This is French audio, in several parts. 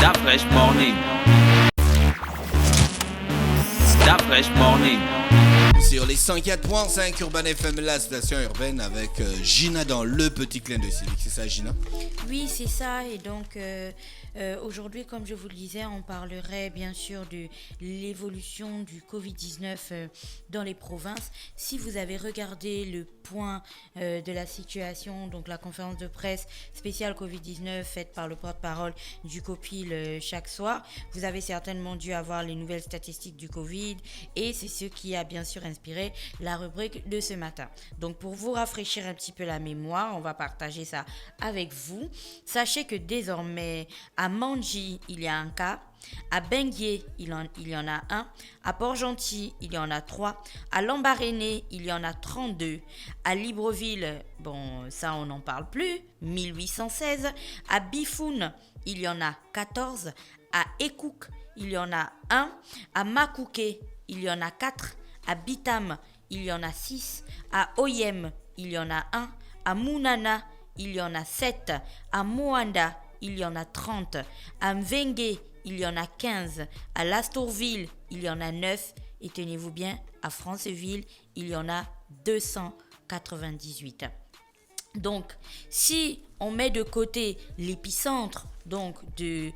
That fresh morning. That fresh morning. Sur les 104.5 Urban FM, la station urbaine avec Gina dans le petit clin de Civic. C'est ça, Gina? Oui, c'est ça. Et donc, aujourd'hui, comme je vous le disais, on parlerait bien sûr de l'évolution du Covid-19 dans les provinces. Si vous avez regardé le point de la situation, donc la conférence de presse spéciale Covid-19 faite par le porte-parole du COPIL chaque soir, vous avez certainement dû avoir les nouvelles statistiques du Covid et c'est ce qui a bien sûr inspiré la rubrique de ce matin. Donc, pour vous rafraîchir un petit peu la mémoire, on va partager ça avec vous. Sachez que désormais, à Mandji, il y a un cas. À Benguier, il y en a un. À Port-Gentil, il y en a 3. À Lambaréné, il y en a 32. À Libreville, bon, ça on n'en parle plus, 1816. À Bifoun, il y en a 14. À Ekouk, il y en a 1. À Makouké, il y en a 4. À Bitam, il y en a 6. À Oyem, il y en a 1. À Mounana, il y en a 7. À Moanda, il y en a 30. À Mvengue, il y en a 15. À Lastourville, il y en a 9. Et tenez-vous bien, à Franceville, il y en a 298. Donc, si on met de côté l'épicentre donc de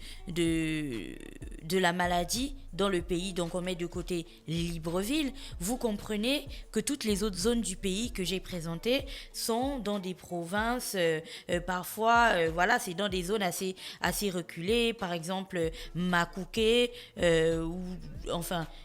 la maladie dans le pays, donc on met de côté Libreville, vous comprenez que toutes les autres zones du pays que j'ai présentées sont dans des provinces parfois, voilà, c'est dans des zones assez reculées, par exemple Makouké,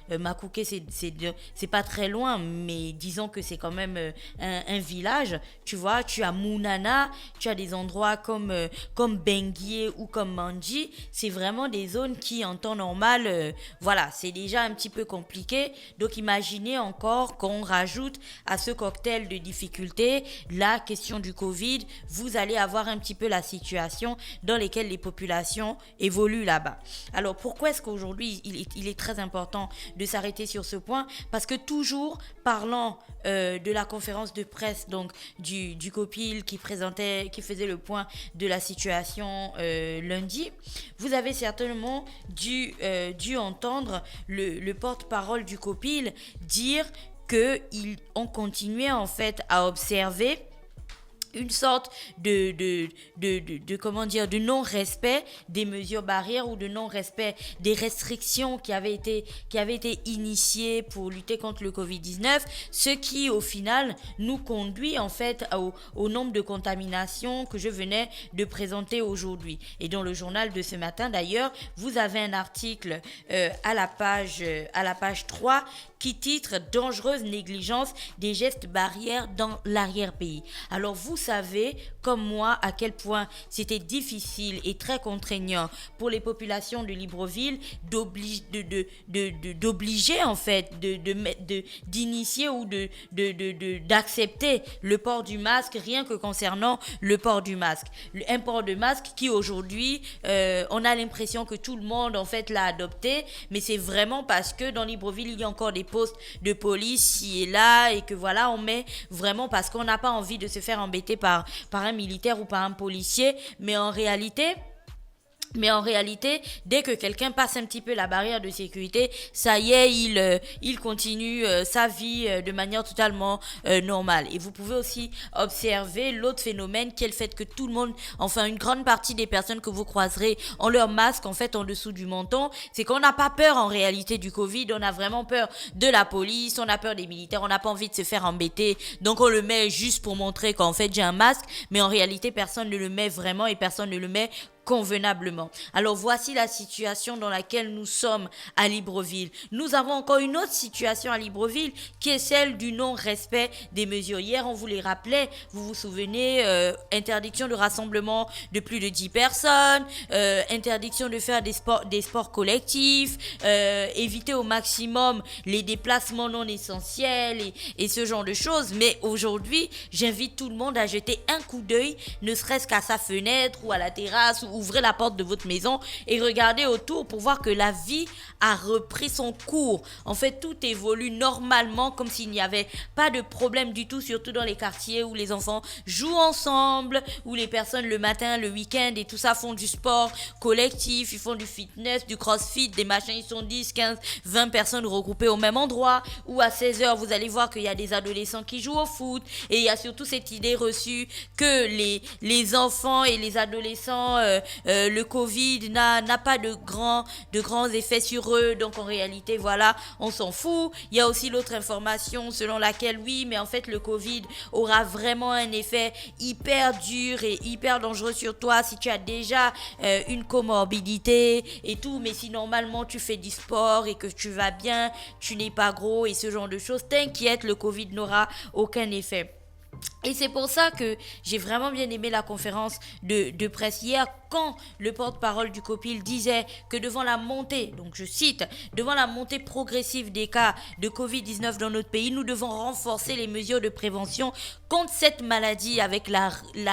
Makouké c'est pas très loin, mais disons que c'est quand même un village, tu vois, tu as Mounana, tu as des endroits comme Benguier ou comme Mandji, c'est vraiment des zones qui en temps normal, voilà, c'est déjà un petit peu compliqué. Donc imaginez encore qu'on rajoute à ce cocktail de difficultés la question du Covid, vous allez avoir un petit peu la situation dans laquelle les populations évoluent là-bas. Alors pourquoi est-ce qu'aujourd'hui il est très important de s'arrêter sur ce point? Parce que toujours parlant de la conférence de presse donc du COPIL qui faisait le point de la situation lundi, vous avez certainement dû entendre le porte-parole du COPIL dire qu'on continuait en fait à observer une sorte de non-respect des mesures barrières ou de non-respect des restrictions qui avaient été initiées pour lutter contre le Covid-19, ce qui au final nous conduit en fait au nombre de contaminations que je venais de présenter aujourd'hui. Et dans le journal de ce matin d'ailleurs, vous avez un article à la page 3 qui titre « Dangereuse négligence des gestes barrières dans l'arrière-pays ». Alors vous savez, comme moi, à quel point c'était difficile et très contraignant pour les populations de Libreville d'obliger en fait, d'initier ou d'accepter le port du masque, rien que concernant le port du masque. Un port de masque qui aujourd'hui, on a l'impression que tout le monde en fait l'a adopté, mais c'est vraiment parce que dans Libreville, il y a encore des postes de police ici et là et que voilà, on met vraiment parce qu'on n'a pas envie de se faire embêter par un militaire ou par un policier, mais en réalité, dès que quelqu'un passe un petit peu la barrière de sécurité, ça y est, il continue sa vie de manière totalement normale. Et vous pouvez aussi observer l'autre phénomène qui est le fait que tout le monde, enfin une grande partie des personnes que vous croiserez ont leur masque en fait en dessous du menton. C'est qu'on n'a pas peur en réalité du Covid, on a vraiment peur de la police, on a peur des militaires, on n'a pas envie de se faire embêter. Donc on le met juste pour montrer qu'en fait j'ai un masque, mais en réalité personne ne le met vraiment et personne ne le met convenablement. Alors voici la situation dans laquelle nous sommes à Libreville. Nous avons encore une autre situation à Libreville qui est celle du non-respect des mesures. Hier, on vous les rappelait, vous vous souvenez, interdiction de rassemblement de plus de 10 personnes, interdiction de faire des sports collectifs, éviter au maximum les déplacements non essentiels et ce genre de choses. Mais aujourd'hui, j'invite tout le monde à jeter un coup d'œil, ne serait-ce qu'à sa fenêtre ou à la terrasse ou ouvrez la porte de votre maison et regardez autour pour voir que la vie a repris son cours. En fait, tout évolue normalement comme s'il n'y avait pas de problème du tout, surtout dans les quartiers où les enfants jouent ensemble, où les personnes le matin, le week-end et tout ça font du sport collectif, ils font du fitness, du crossfit, des machins, ils sont 10, 15, 20 personnes regroupées au même endroit, où à 16h, vous allez voir qu'il y a des adolescents qui jouent au foot, et il y a surtout cette idée reçue que les enfants et les adolescents, le Covid n'a pas de grands effets sur eux, donc en réalité, voilà, on s'en fout. Il y a aussi l'autre information selon laquelle, oui, mais en fait, le Covid aura vraiment un effet hyper dur et hyper dangereux sur toi si tu as déjà une comorbidité et tout, mais si normalement tu fais du sport et que tu vas bien, tu n'es pas gros et ce genre de choses, t'inquiète, le Covid n'aura aucun effet. Et c'est pour ça que j'ai vraiment bien aimé la conférence de presse hier quand le porte-parole du COPIL disait que devant la montée, donc je cite, devant la montée progressive des cas de Covid-19 dans notre pays, nous devons renforcer les mesures de prévention contre cette maladie avec la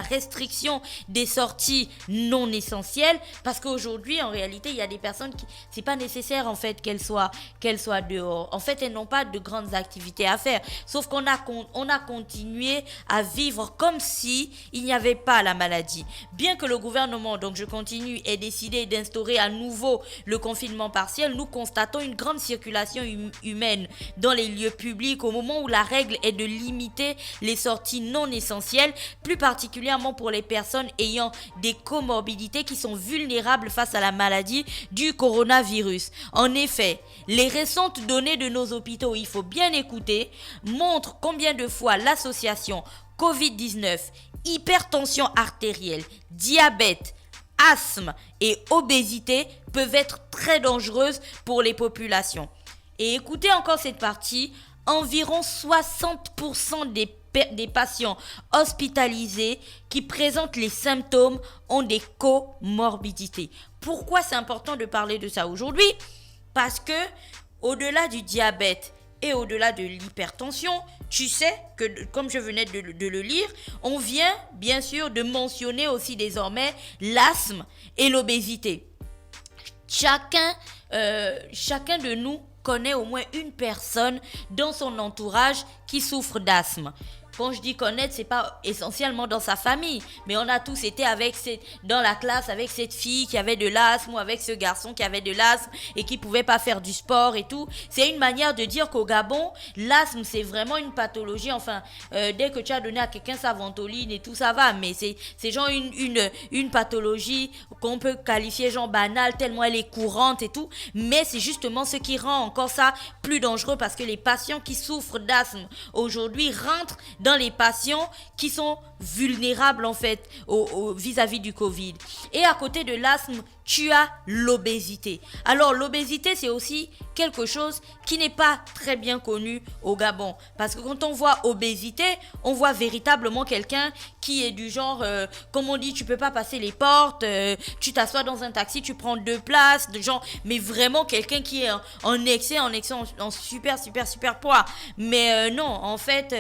restriction des sorties non essentielles, parce qu'aujourd'hui, en réalité, il y a des personnes qui, c'est pas nécessaire en fait qu'elles soient dehors. En fait, elles n'ont pas de grandes activités à faire, sauf qu'on a continué à vivre comme si il n'y avait pas la maladie. Bien que le gouvernement, donc je continue, ait décidé d'instaurer à nouveau le confinement partiel, nous constatons une grande circulation humaine dans les lieux publics au moment où la règle est de limiter les sorties non essentielles, plus particulièrement pour les personnes ayant des comorbidités qui sont vulnérables face à la maladie du coronavirus. En effet, les récentes données de nos hôpitaux, il faut bien écouter, montrent combien de fois l'association Covid-19, hypertension artérielle, diabète, asthme et obésité peuvent être très dangereuses pour les populations. Et écoutez encore cette partie, environ 60% des patients hospitalisés qui présentent les symptômes ont des comorbidités. Pourquoi c'est important de parler de ça aujourd'hui ? Parce que au-delà du diabète et au-delà de l'hypertension, tu sais que, comme je venais de le lire, on vient bien sûr de mentionner aussi désormais l'asthme et l'obésité. Chacun de nous connaît au moins une personne dans son entourage qui souffre d'asthme. Quand je dis connaître, c'est pas essentiellement dans sa famille, mais on a tous été dans la classe avec cette fille qui avait de l'asthme ou avec ce garçon qui avait de l'asthme et qui pouvait pas faire du sport et tout. C'est une manière de dire qu'au Gabon, l'asthme c'est vraiment une pathologie. Enfin, dès que tu as donné à quelqu'un sa ventoline et tout, ça va, mais c'est genre une pathologie qu'on peut qualifier genre banale tellement elle est courante et tout. Mais c'est justement ce qui rend encore ça plus dangereux parce que les patients qui souffrent d'asthme aujourd'hui rentrent dans les patients qui sont vulnérables en fait vis-à-vis du Covid. Et à côté de l'asthme, tu as l'obésité. Alors l'obésité, c'est aussi quelque chose qui n'est pas très bien connu au Gabon. Parce que quand on voit obésité, on voit véritablement quelqu'un qui est du genre, comme on dit, tu peux pas passer les portes, tu t'assois dans un taxi, tu prends 2 places, de genre, mais vraiment quelqu'un qui est en excès, en super poids. Mais non, en fait,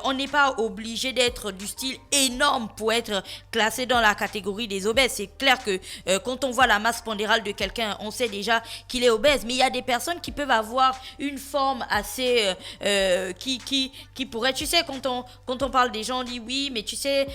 on n'est pas obligé d'être du style énorme pour être classé dans la catégorie des obèses. C'est clair que quand on voit la masse pondérale de quelqu'un, on sait déjà qu'il est obèse. Mais il y a des personnes qui peuvent avoir une forme assez qui pourrait, tu sais, quand on parle des gens, on dit oui, mais tu sais,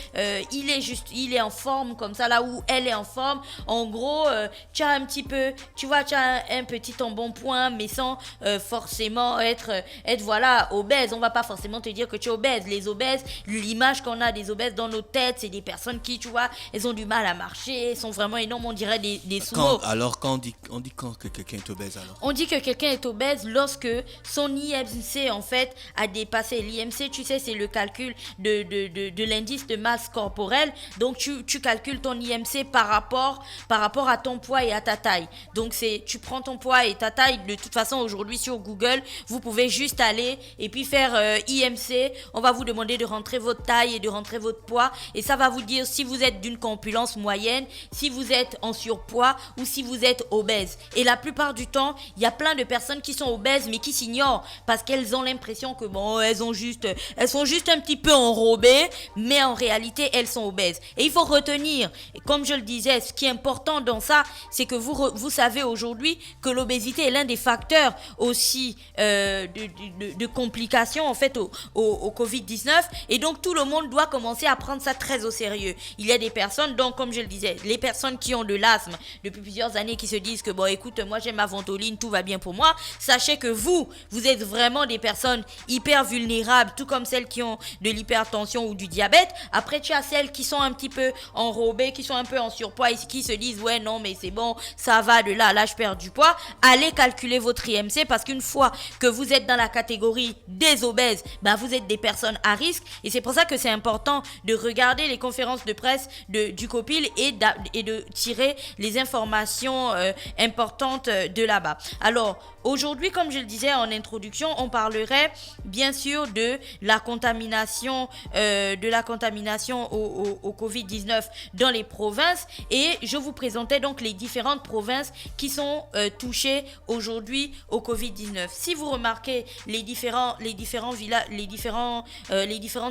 il est en forme comme ça, là où elle est en forme. En gros, tu as un petit peu, tu vois, tu as un petit embonpoint, mais sans forcément être voilà, obèse. On va pas forcément te dire que tu es obèse. Les obèses, l'image qu'on a des obèses dans nos têtes, c'est des personnes qui, tu vois, elles ont du mal à marcher, elles sont vraiment énormes, on dirait des sumo. Quand on dit quand que quelqu'un est obèse alors? On dit que quelqu'un est obèse lorsque son IMC en fait a dépassé. L'IMC, tu sais, c'est le calcul de l'indice de masse corporelle. Donc tu calcules ton IMC par rapport à ton poids et à ta taille. Donc tu prends ton poids et ta taille. De toute façon, aujourd'hui sur Google, vous pouvez juste aller et puis faire IMC. On va vous demander de rentrer votre taille et de rentrer votre poids, et ça va vous dire si vous êtes d'une corpulence moyenne, si vous êtes en surpoids surpoids ou si vous êtes obèse. Et la plupart du temps, il y a plein de personnes qui sont obèses mais qui s'ignorent parce qu'elles ont l'impression que bon, elles sont juste un petit peu enrobées, mais en réalité, elles sont obèses. Et il faut retenir, comme je le disais, ce qui est important dans ça, c'est que vous savez aujourd'hui que l'obésité est l'un des facteurs aussi de complications en fait au Covid-19, et donc tout le monde doit commencer à prendre ça très au sérieux. Il y a des personnes, donc comme je le disais, les personnes qui ont de l'asthme depuis plusieurs années qui se disent que bon écoute, moi j'ai ma ventoline, tout va bien pour moi. Sachez que vous êtes vraiment des personnes hyper vulnérables, tout comme celles qui ont de l'hypertension ou du diabète. Après tu as celles qui sont un petit peu enrobées, qui sont un peu en surpoids et qui se disent ouais non mais c'est bon, ça va de là je perds du poids. Allez calculer votre IMC parce qu'une fois que vous êtes dans la catégorie des obèses, vous êtes des personnes à risque, et c'est pour ça que c'est important de regarder les conférences de presse du COPIL et de tirer les informations importantes de là-bas. Alors aujourd'hui, comme je le disais en introduction, on parlerait bien sûr de la contamination au Covid-19 dans les provinces, et je vous présentais donc les différentes provinces qui sont touchées aujourd'hui au Covid-19. Si vous remarquez les différentes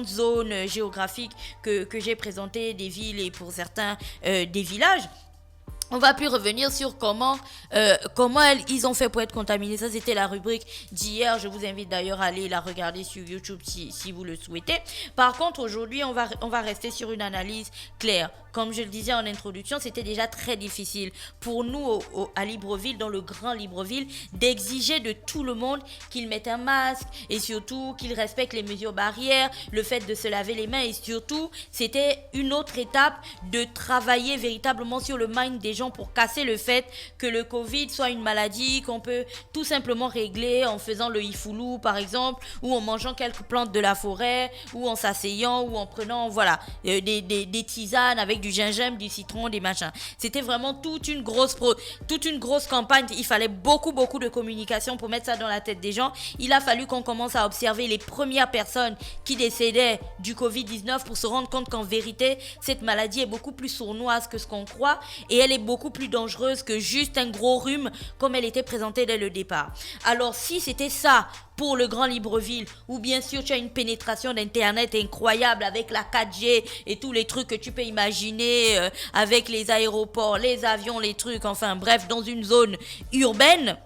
zones géographiques que j'ai présentées, des villes et pour certains des villages, on va plus revenir sur comment ils ont fait pour être contaminés. Ça, c'était la rubrique d'hier. Je vous invite d'ailleurs à aller la regarder sur YouTube si vous le souhaitez. Par contre, aujourd'hui, on va rester sur une analyse claire. Comme je le disais en introduction, c'était déjà très difficile pour nous à Libreville, dans le grand Libreville, d'exiger de tout le monde qu'ils mettent un masque et surtout qu'ils respectent les mesures barrières, le fait de se laver les mains, et surtout, c'était une autre étape de travailler véritablement sur le mind des gens pour casser le fait que le Covid soit une maladie qu'on peut tout simplement régler en faisant le ifoulou par exemple, ou en mangeant quelques plantes de la forêt, ou en s'asseyant, ou en prenant des tisanes avec du gingembre, du citron, des machins. C'était vraiment toute une grosse campagne. Il fallait beaucoup de communication pour mettre ça dans la tête des gens. Il a fallu qu'on commence à observer les premières personnes qui décédaient du Covid-19 pour se rendre compte qu'en vérité, cette maladie est beaucoup plus sournoise que ce qu'on croit, et elle est beaucoup plus dangereuse que juste un gros rhume comme elle était présentée dès le départ. Alors si c'était ça pour le grand Libreville, où bien sûr tu as une pénétration d'internet incroyable avec la 4G et tous les trucs que tu peux imaginer, avec les aéroports, les avions, les trucs, enfin bref, dans une zone urbaine,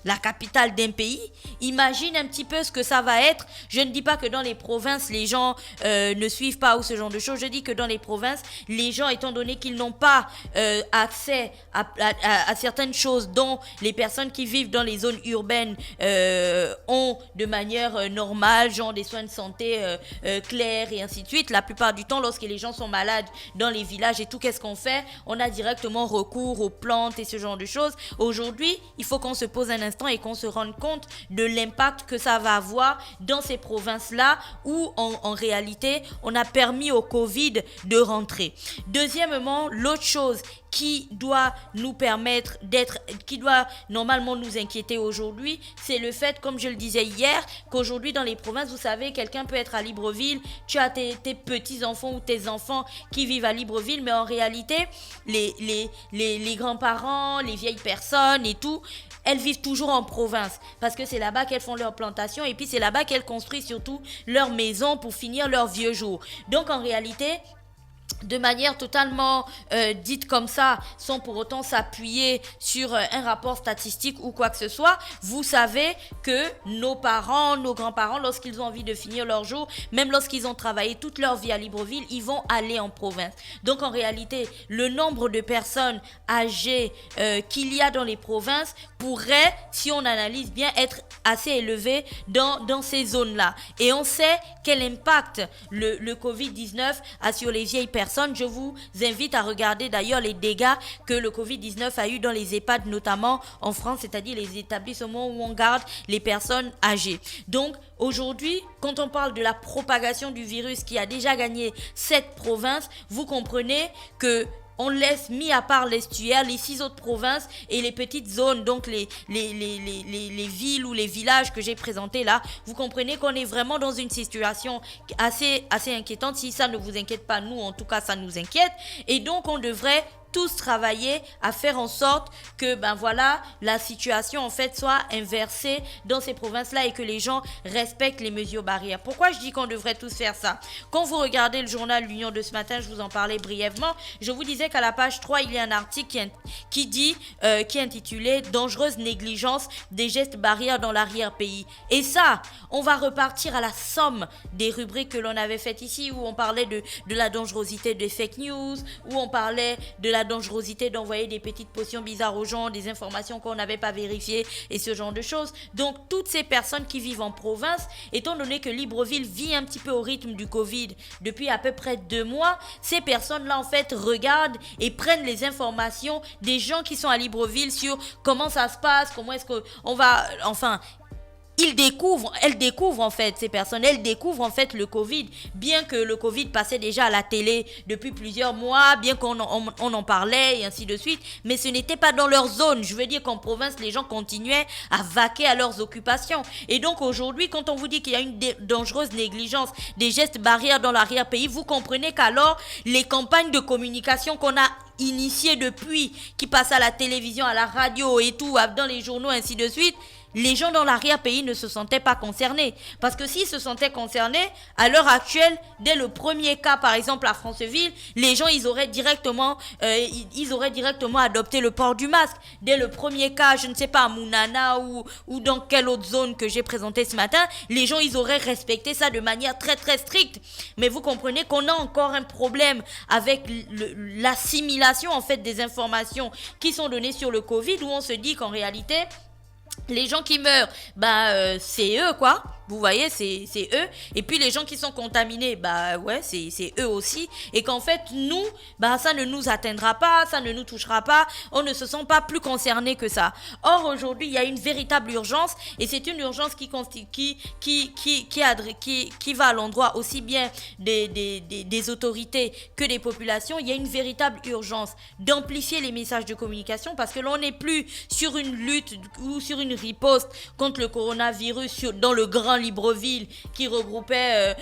la capitale d'un pays, imagine un petit peu ce que ça va être. Je ne dis pas que dans les provinces, les gens ne suivent pas ou ce genre de choses. Je dis que dans les provinces, les gens, étant donné qu'ils n'ont pas accès à certaines choses dont les personnes qui vivent dans les zones urbaines ont de manière normale, genre des soins de santé clairs et ainsi de suite. La plupart du temps, lorsque les gens sont malades dans les villages et tout, qu'est-ce qu'on fait? On a directement recours aux plantes et ce genre de choses. Aujourd'hui, il faut qu'on se pose un instant et qu'on se rende compte de l'impact que ça va avoir dans ces provinces-là où en réalité on a permis au Covid de rentrer. Deuxièmement, l'autre chose qui doit nous permettre qui doit normalement nous inquiéter aujourd'hui, c'est le fait, comme je le disais hier, qu'aujourd'hui dans les provinces, vous savez, quelqu'un peut être à Libreville, tu as tes petits-enfants ou tes enfants qui vivent à Libreville, mais en réalité, les grands-parents, les vieilles personnes et tout, elles vivent toujours en province parce que c'est là-bas qu'elles font leurs plantations et puis c'est là-bas qu'elles construisent surtout leur maison pour finir leurs vieux jours. Donc en réalité, de manière totalement dite comme ça, sans pour autant s'appuyer sur un rapport statistique ou quoi que ce soit, vous savez que nos parents, nos grands-parents, lorsqu'ils ont envie de finir leur jour, même lorsqu'ils ont travaillé toute leur vie à Libreville, ils vont aller en province. Donc en réalité, le nombre de personnes âgées qu'il y a dans les provinces pourrait, si on analyse bien, être assez élevé dans ces zones-là. Et on sait quel impact le Covid-19 a sur les vieilles personnes. Je vous invite à regarder d'ailleurs les dégâts que le Covid-19 a eu dans les EHPAD, notamment en France, c'est-à-dire les établissements où on garde les personnes âgées. Donc aujourd'hui, quand on parle de la propagation du virus qui a déjà gagné 7 provinces, vous comprenez que on laisse, mis à part l'estuaire, les 6 autres provinces et les petites zones, donc les villes ou les villages que j'ai présentés là. Vous comprenez qu'on est vraiment dans une situation assez inquiétante. Si ça ne vous inquiète pas, nous en tout cas ça nous inquiète. Et donc on devrait tous travailler à faire en sorte que la situation en fait soit inversée dans ces provinces-là et que les gens respectent les mesures barrières. Pourquoi je dis qu'on devrait tous faire ça? Quand vous regardez le journal L'Union de ce matin, je vous en parlais brièvement, je vous disais qu'à la page 3, il y a un article qui est intitulé Dangereuse négligence des gestes barrières dans l'arrière-pays. Et ça, on va repartir à la somme des rubriques que l'on avait faites ici, où on parlait de la dangerosité des fake news, où on parlait de la dangerosité d'envoyer des petites potions bizarres aux gens, des informations qu'on n'avait pas vérifiées et ce genre de choses. Donc toutes ces personnes qui vivent en province, étant donné que Libreville vit un petit peu au rythme du Covid depuis à peu près 2 mois, ces personnes-là en fait regardent et prennent les informations des gens qui sont à Libreville sur comment ça se passe, comment est-ce qu'on va, enfin... elles découvrent en fait, ces personnes, elles découvrent en fait le Covid, bien que le Covid passait déjà à la télé depuis plusieurs mois, bien qu'on en parlait et ainsi de suite, mais ce n'était pas dans leur zone. Je veux dire qu'en province, les gens continuaient à vaquer à leurs occupations. Et donc aujourd'hui, quand on vous dit qu'il y a une dangereuse négligence des gestes barrières dans l'arrière-pays, vous comprenez qu'alors les campagnes de communication qu'on a initiées depuis, qui passent à la télévision, à la radio et tout, dans les journaux, ainsi de suite, les gens dans l'arrière-pays ne se sentaient pas concernés. Parce que s'ils se sentaient concernés, à l'heure actuelle, dès le premier cas, par exemple à Franceville, les gens, ils auraient directement adopté le port du masque. Dès le premier cas, je ne sais pas, à Mounana ou dans quelle autre zone que j'ai présentée ce matin, les gens, ils auraient respecté ça de manière très très stricte. Mais vous comprenez qu'on a encore un problème avec l'assimilation en fait des informations qui sont données sur le Covid, où on se dit qu'en réalité, les gens qui meurent, c'est eux quoi. Vous voyez, c'est eux. Et puis les gens qui sont contaminés, c'est eux aussi. Et qu'en fait, nous, ça ne nous atteindra pas, ça ne nous touchera pas. On ne se sent pas plus concernés que ça. Or, aujourd'hui, il y a une véritable urgence. Et c'est une urgence qui va à l'endroit aussi bien des autorités que des populations. Il y a une véritable urgence d'amplifier les messages de communication parce que l'on n'est plus sur une lutte ou sur une riposte contre le coronavirus dans le grand Libreville qui regroupait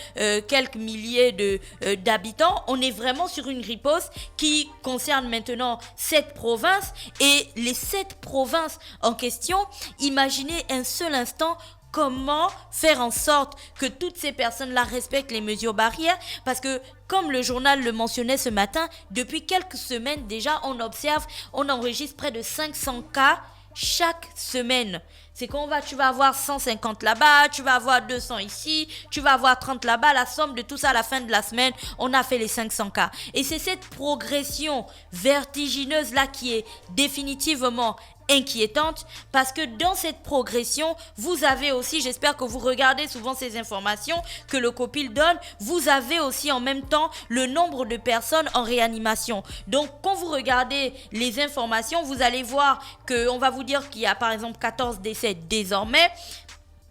quelques milliers d'habitants. On est vraiment sur une riposte qui concerne maintenant 7 provinces et les 7 provinces en question. Imaginez un seul instant comment faire en sorte que toutes ces personnes-là respectent les mesures barrières parce que comme le journal le mentionnait ce matin, depuis quelques semaines déjà on enregistre près de 500 cas chaque semaine. C'est tu vas avoir 150 là-bas, tu vas avoir 200 ici, tu vas avoir 30 là-bas. La somme de tout ça à la fin de la semaine, on a fait les 500 cas. Et c'est cette progression vertigineuse là qui est définitivement inquiétante parce que dans cette progression, vous avez aussi, j'espère que vous regardez souvent ces informations que le COPIL donne, vous avez aussi en même temps le nombre de personnes en réanimation. Donc quand vous regardez les informations, vous allez voir qu'on va vous dire qu'il y a par exemple 14 décès désormais.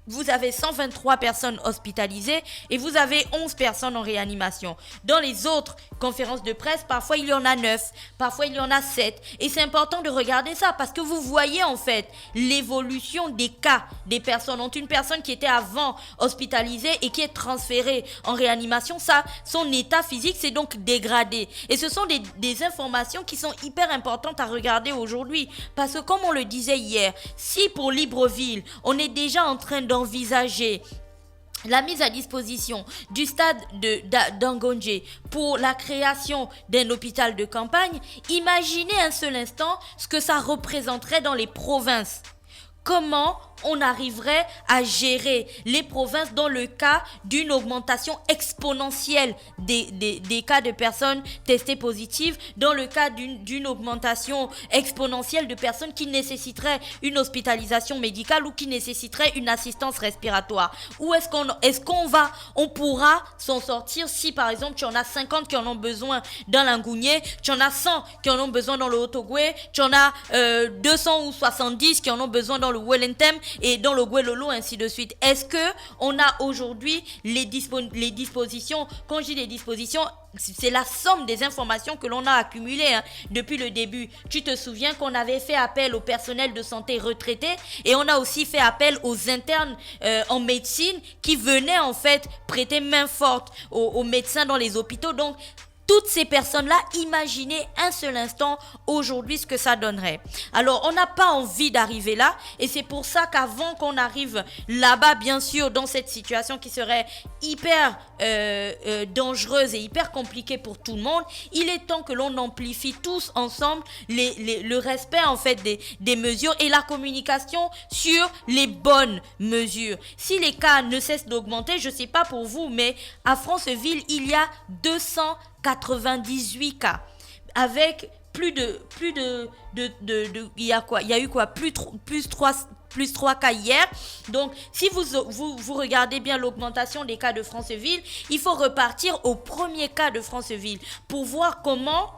Vous avez 123 personnes hospitalisées et vous avez 11 personnes en réanimation. Dans les autres conférences de presse, parfois il y en a 9, parfois il y en a 7. Et c'est important de regarder ça parce que vous voyez en fait l'évolution des cas des personnes. Donc une personne qui était avant hospitalisée et qui est transférée en réanimation, son état physique s'est donc dégradé. Et ce sont des informations qui sont hyper importantes à regarder aujourd'hui. Parce que comme on le disait hier, si pour Libreville, on est déjà en train d'envisager la mise à disposition du stade d'Angonje pour la création d'un hôpital de campagne, imaginez un seul instant ce que ça représenterait dans les provinces. Comment on arriverait à gérer les provinces dans le cas d'une augmentation exponentielle des cas de personnes testées positives, dans le cas d'une augmentation exponentielle de personnes qui nécessiteraient une hospitalisation médicale ou qui nécessiteraient une assistance respiratoire. Où on pourra s'en sortir si par exemple tu en as 50 qui en ont besoin dans l'Angounier, tu en as 100 qui en ont besoin dans le Haut-Ogooué, tu en as 200 ou 70 qui en ont besoin dans le Wellington et dans le Guelolo, ainsi de suite. Est-ce que on a aujourd'hui les dispositions? Quand je dis les dispositions, c'est la somme des informations que l'on a accumulées depuis le début. Tu te souviens qu'on avait fait appel au personnel de santé retraité et on a aussi fait appel aux internes en médecine qui venaient en fait prêter main forte aux médecins dans les hôpitaux. Donc toutes ces personnes-là, imaginez un seul instant aujourd'hui ce que ça donnerait. Alors, on n'a pas envie d'arriver là et c'est pour ça qu'avant qu'on arrive là-bas, bien sûr, dans cette situation qui serait hyper dangereuse et hyper compliquée pour tout le monde, il est temps que l'on amplifie tous ensemble le respect en fait des mesures et la communication sur les bonnes mesures. Si les cas ne cessent d'augmenter, je ne sais pas pour vous, mais à Franceville, il y a 298 cas avec il y a eu quoi plus 3 cas hier. Donc, si vous regardez bien l'augmentation des cas de Franceville, il faut repartir au premier cas de Franceville pour voir comment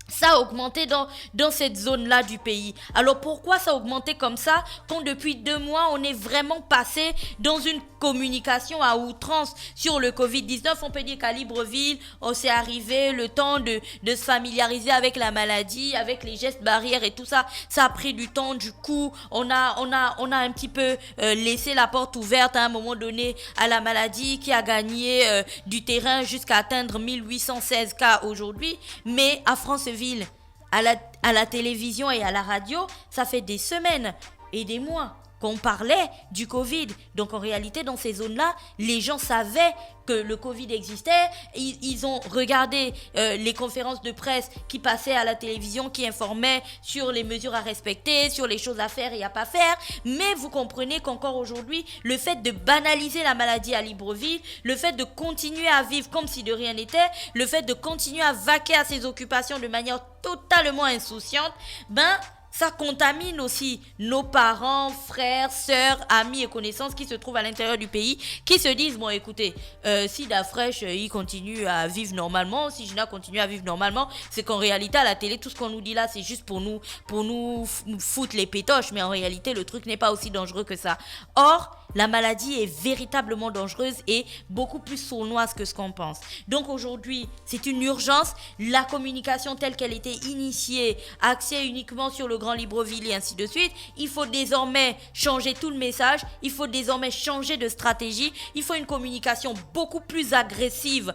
ça a augmenté dans cette zone-là du pays. Alors pourquoi ça a augmenté comme ça quand depuis 2 mois, on est vraiment passé dans une communication à outrance sur le Covid-19? On peut dire qu'à Libreville, on s'est arrivé le temps de se familiariser avec la maladie, avec les gestes barrières et tout ça. Ça a pris du temps. Du coup, on a un petit peu laissé la porte ouverte à un moment donné à la maladie qui a gagné du terrain jusqu'à atteindre 1816 cas aujourd'hui. Mais à Franceville, à la télévision et à la radio, ça fait des semaines et des mois qu'on parlait du Covid. Donc en réalité, dans ces zones-là, les gens savaient que le Covid existait. Ils ont regardé les conférences de presse qui passaient à la télévision, qui informaient sur les mesures à respecter, sur les choses à faire et à pas faire. Mais vous comprenez qu'encore aujourd'hui, le fait de banaliser la maladie à Libreville, le fait de continuer à vivre comme si de rien n'était, le fait de continuer à vaquer à ses occupations de manière totalement insouciante, ça contamine aussi nos parents, frères, sœurs, amis et connaissances qui se trouvent à l'intérieur du pays, qui se disent, bon écoutez, si Dafresh, il continue à vivre normalement, si Gina continue à vivre normalement, c'est qu'en réalité à la télé, tout ce qu'on nous dit là, c'est juste pour nous foutre les pétoches, mais en réalité, le truc n'est pas aussi dangereux que ça. Or, la maladie est véritablement dangereuse et beaucoup plus sournoise que ce qu'on pense. Donc aujourd'hui, c'est une urgence. La communication telle qu'elle était initiée, axée uniquement sur le Grand Libreville et ainsi de suite, il faut désormais changer tout le message. Il faut désormais changer de stratégie. Il faut une communication beaucoup plus agressive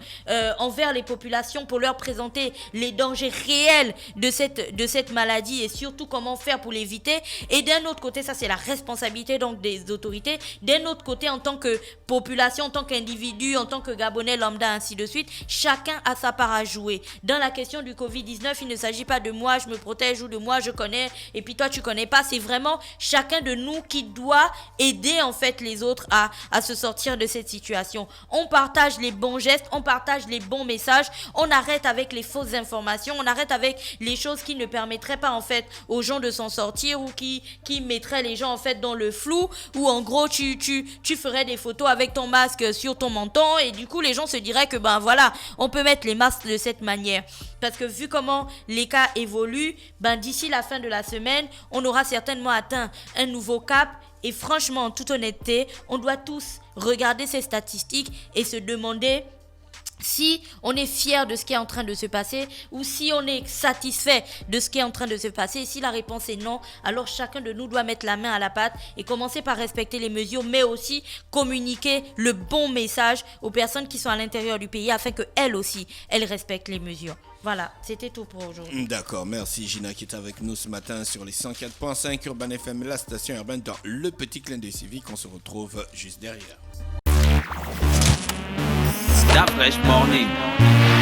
envers les populations pour leur présenter les dangers réels de cette maladie et surtout comment faire pour l'éviter. Et d'un autre côté, ça c'est la responsabilité donc des autorités. D'un autre côté, en tant que population, en tant qu'individu, en tant que Gabonais lambda, ainsi de suite, chacun a sa part à jouer. Dans la question du Covid-19, il ne s'agit pas de moi, je me protège ou de moi, je connais, et puis toi, tu connais pas. C'est vraiment chacun de nous qui doit aider en fait les autres à se sortir de cette situation. On partage les bons gestes, on partage les bons messages, on arrête avec les fausses informations, on arrête avec les choses qui ne permettraient pas en fait aux gens de s'en sortir ou qui mettraient les gens en fait dans le flou, ou en gros, tu ferais des photos avec ton masque sur ton menton et du coup les gens se diraient que voilà, on peut mettre les masques de cette manière. Parce que vu comment les cas évoluent, d'ici la fin de la semaine, on aura certainement atteint un nouveau cap. Et franchement, en toute honnêteté, on doit tous regarder ces statistiques et se demander si on est fier de ce qui est en train de se passer ou si on est satisfait de ce qui est en train de se passer. Et si la réponse est non, alors chacun de nous doit mettre la main à la pâte et commencer par respecter les mesures, mais aussi communiquer le bon message aux personnes qui sont à l'intérieur du pays afin qu'elles aussi, elles respectent les mesures. Voilà, c'était tout pour aujourd'hui. D'accord, merci Gina qui est avec nous ce matin sur les 104.5 Urban FM, la station urbaine dans le petit clin d'œil civique. On se retrouve juste derrière. Dafresh Morning.